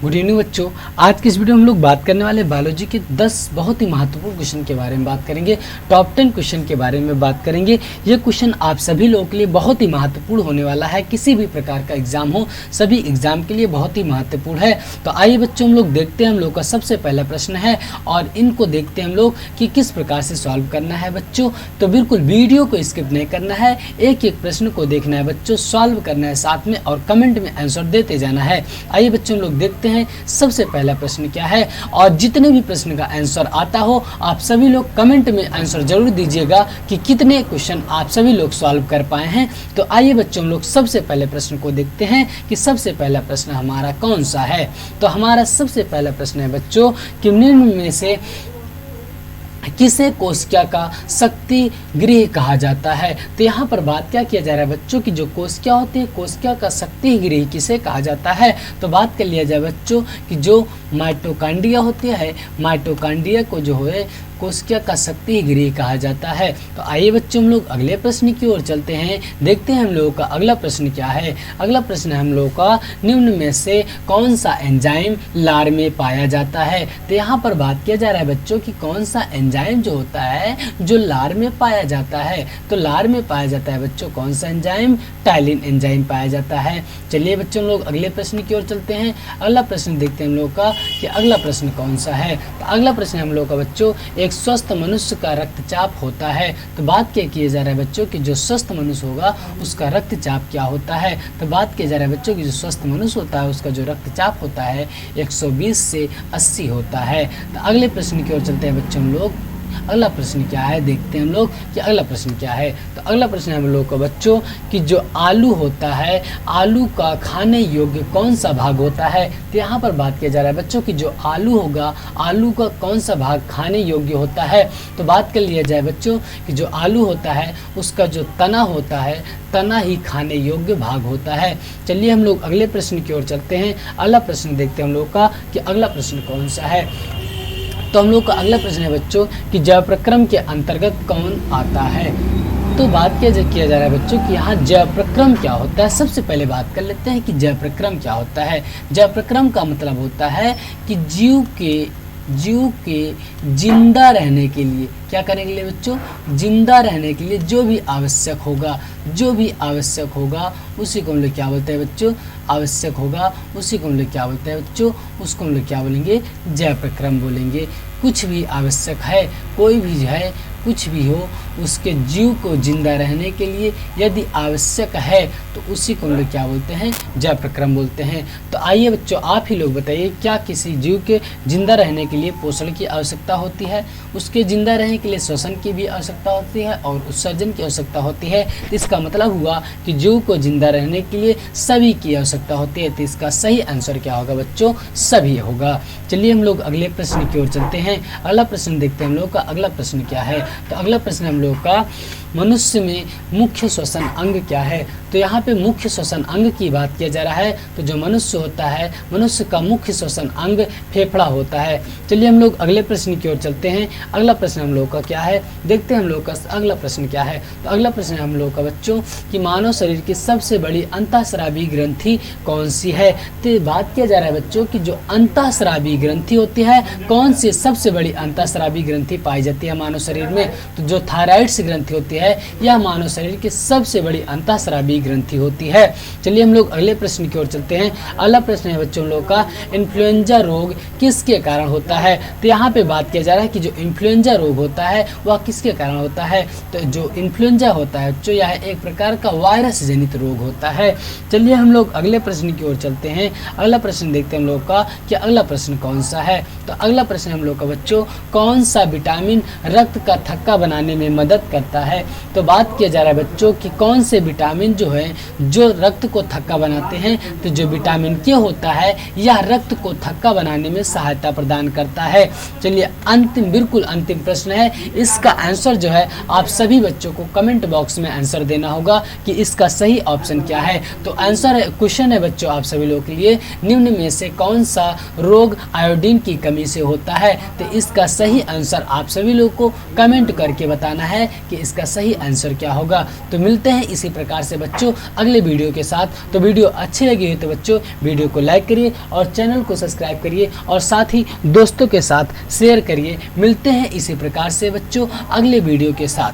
Good evening बच्चों। आज की इस वीडियो में हम लोग बात करने वाले बायोलॉजी के 10 बहुत ही महत्वपूर्ण क्वेश्चन के बारे में बात करेंगे। टॉप 10 क्वेश्चन के बारे में बात करेंगे। ये क्वेश्चन आप सभी लोगों के लिए बहुत ही महत्वपूर्ण होने वाला है। किसी भी प्रकार का एग्जाम हो, सभी एग्जाम के लिए बहुत ही महत्वपूर्ण है। तो आइए बच्चों, हम लोग देखते हैं। हम लोग का सबसे पहला प्रश्न है और इनको देखते हैं हम लोग कि किस प्रकार से सॉल्व करना है बच्चों। तो बिल्कुल वीडियो को स्किप नहीं करना है, एक एक प्रश्न को देखना है बच्चों, सॉल्व करना है साथ में और कमेंट में आंसर देते जाना है। आइए बच्चों, हम लोग देखते हैं सबसे पहला प्रश्न क्या है। और जितने भी प्रश्न का आंसर आता हो, आप सभी लोग कमेंट में आंसर जरूर दीजिएगा कि कितने क्वेश्चन आप सभी लोग सॉल्व कर पाए हैं। तो आइए बच्चों, हम लोग सबसे पहले प्रश्न को देखते हैं कि सबसे पहला प्रश्न हमारा कौन सा है। तो हमारा सबसे पहला प्रश्न है बच्चों कि निम्न में से किसे कोशिका का शक्ति गृह कहा जाता है। तो यहाँ पर बात क्या किया जा रहा है बच्चों की जो कोशिका होती है, कोशिका का शक्ति गृह किसे कहा जाता है। तो बात कर लिया जाए बच्चों कि जो माइटोकॉन्ड्रिया होती है, माइटोकॉन्ड्रिया को जो है कोशिका का शक्ति गृह कहा जाता है। तो आइए बच्चों, हम लोग अगले प्रश्न की ओर चलते हैं। देखते हैं हम लोगों का अगला प्रश्न क्या है। अगला प्रश्न है हम लोगों का निम्न में से कौन सा एंजाइम लार में पाया जाता है। तो यहाँ पर बात किया जा रहा है बच्चों कि कौन सा एंजाइम जो होता है जो लार में पाया जाता है। तो लार में पाया जाता है बच्चों कौन सा एंजाइम, टाइलिन एंजाइम पाया जाता है। चलिए बच्चों, हम लोग अगले प्रश्न की ओर चलते हैं। अगला प्रश्न देखते हैं हम लोग का कि अगला प्रश्न कौन सा है। तो अगला प्रश्न हम लोग का बच्चों एक स्वस्थ मनुष्य का रक्तचाप होता है। तो बात क्या किया जा रहा है बच्चों कि जो स्वस्थ मनुष्य होगा उसका रक्तचाप क्या होता है। तो बात किया जा रहा है बच्चों कि जो स्वस्थ मनुष्य होता है उसका जो रक्तचाप होता है 120 से 80 होता है। तो अगले प्रश्न की ओर चलते हैं बच्चों हम लोग। अगला प्रश्न क्या है, देखते हैं हम लोग कि अगला प्रश्न क्या है। तो अगला प्रश्न है हम लोग का बच्चों कि जो आलू होता है, आलू का खाने योग्य कौन सा भाग होता है। तो यहाँ पर बात किया जा रहा है बच्चों कि जो आलू होगा, आलू का कौन सा भाग खाने योग्य होता है। तो बात कर लिया जाए बच्चों कि जो आलू होता है उसका जो तना होता है, तना ही खाने योग्य भाग होता है। चलिए हम लोग अगले प्रश्न की ओर चलते हैं। अगला प्रश्न देखते हैं हम लोग का कि अगला प्रश्न कौन सा है। तो हम लोग का अगला प्रश्न है बच्चों कि जैव प्रक्रम के अंतर्गत कौन आता है। तो बात किया जा रहा है बच्चों कि यहाँ जैव प्रक्रम क्या होता है। सबसे पहले बात कर लेते हैं कि जैव प्रक्रम क्या होता है। जैव प्रक्रम का मतलब होता है कि जीव के जिंदा रहने के लिए, क्या करने के लिए बच्चों, जिंदा रहने के लिए जो भी आवश्यक होगा उसी को हम लोग क्या बोलते हैं बच्चों, आवश्यक होगा उसी को हम लोग क्या बोलते हैं बच्चों, उसको हम लोग क्या बोलेंगे, जैव प्रक्रम बोलेंगे। कुछ भी आवश्यक है, कोई भी है, कुछ भी हो, उसके जीव को जिंदा रहने के लिए यदि आवश्यक है तो उसी को हम लोग क्या बोलते हैं, जैव प्रक्रम बोलते हैं। तो आइए बच्चों, आप ही लोग बताइए क्या किसी जीव के जिंदा रहने के लिए पोषण की आवश्यकता होती है, उसके जिंदा रहने के लिए श्वसन की भी आवश्यकता होती है और उत्सर्जन की आवश्यकता होती है। तो इसका मतलब हुआ कि जीव को जिंदा रहने के लिए सभी की आवश्यकता होती है। तो इसका सही आंसर क्या होगा बच्चों, सभी होगा। चलिए हम लोग अगले प्रश्न की ओर चलते हैं। अगला प्रश्न देखते हैं हम लोग का अगला प्रश्न क्या है। तो अगला प्रश्न हम लोग का मनुष्य में मुख्य श्वसन अंग क्या है। तो यहाँ पे मुख्य श्वसन अंग की बात किया जा रहा है। तो जो मनुष्य होता है, मनुष्य का मुख्य श्वसन अंग फेफड़ा होता है। चलिए हम लोग अगले प्रश्न की ओर चलते हैं। अगला प्रश्न हम लोग का क्या है, देखते हैं हम लोग का अगला प्रश्न क्या है। तो अगला प्रश्न हम लोग का बच्चों कि मानव शरीर की सबसे बड़ी अंतःस्रावी ग्रंथि कौन सी है। तो बात किया जा रहा है बच्चों कि जो अंतःस्रावी ग्रंथि होती है, कौन सी सबसे बड़ी अंतःस्रावी ग्रंथि पाई जाती है मानव शरीर में। तो जो थायराइड्स ग्रंथि होती है यह मानव शरीर की सबसे बड़ी अंतःस्रावी ग्रंथि होती है। चलिए हम लोग अगले प्रश्न की ओर चलते हैं। अगला प्रश्न है बच्चों लोग का इन्फ्लुएंजा रोग किसके कारण होता है। तो यहाँ पे बात किया जा रहा है कि जो इन्फ्लुएंजा रोग होता है वह किसके कारण होता है। तो जो इन्फ्लुएंजा होता है बच्चों, यह एक प्रकार का वायरस जनित रोग होता है। चलिए हम लोग अगले प्रश्न की ओर चलते हैं। अगला प्रश्न देखते हैं हम लोग का कि अगला प्रश्न कौन सा है। तो अगला प्रश्न हम लोग का बच्चों कौन सा विटामिन रक्त का थक्का बनाने में मदद करता है। तो बात किया जा रहा है बच्चों कि कौन से विटामिन जो है जो रक्त को थक्का बनाते हैं। तो जो विटामिन के होता है यह रक्त को थक्का बनाने में सहायता प्रदान करता है। चलिए अंतिम, बिल्कुल अंतिम प्रश्न है। इसका आंसर जो है आप सभी बच्चों को कमेंट बॉक्स में आंसर देना होगा कि इसका सही ऑप्शन क्या है। तो आंसर है, क्वेश्चन है बच्चों आप सभी लोगों के लिए, निम्न में से कौन सा रोग आयोडीन की कमी से होता है। तो इसका सही आंसर आप सभी लोगों को कमेंट करके बताना है कि इसका सही सही आंसर क्या होगा। तो मिलते हैं इसी प्रकार से बच्चों अगले वीडियो के साथ। तो वीडियो अच्छी लगी हो तो बच्चों वीडियो को लाइक करिए और चैनल को सब्सक्राइब करिए और साथ ही दोस्तों के साथ शेयर करिए। मिलते हैं इसी प्रकार से बच्चों अगले वीडियो के साथ।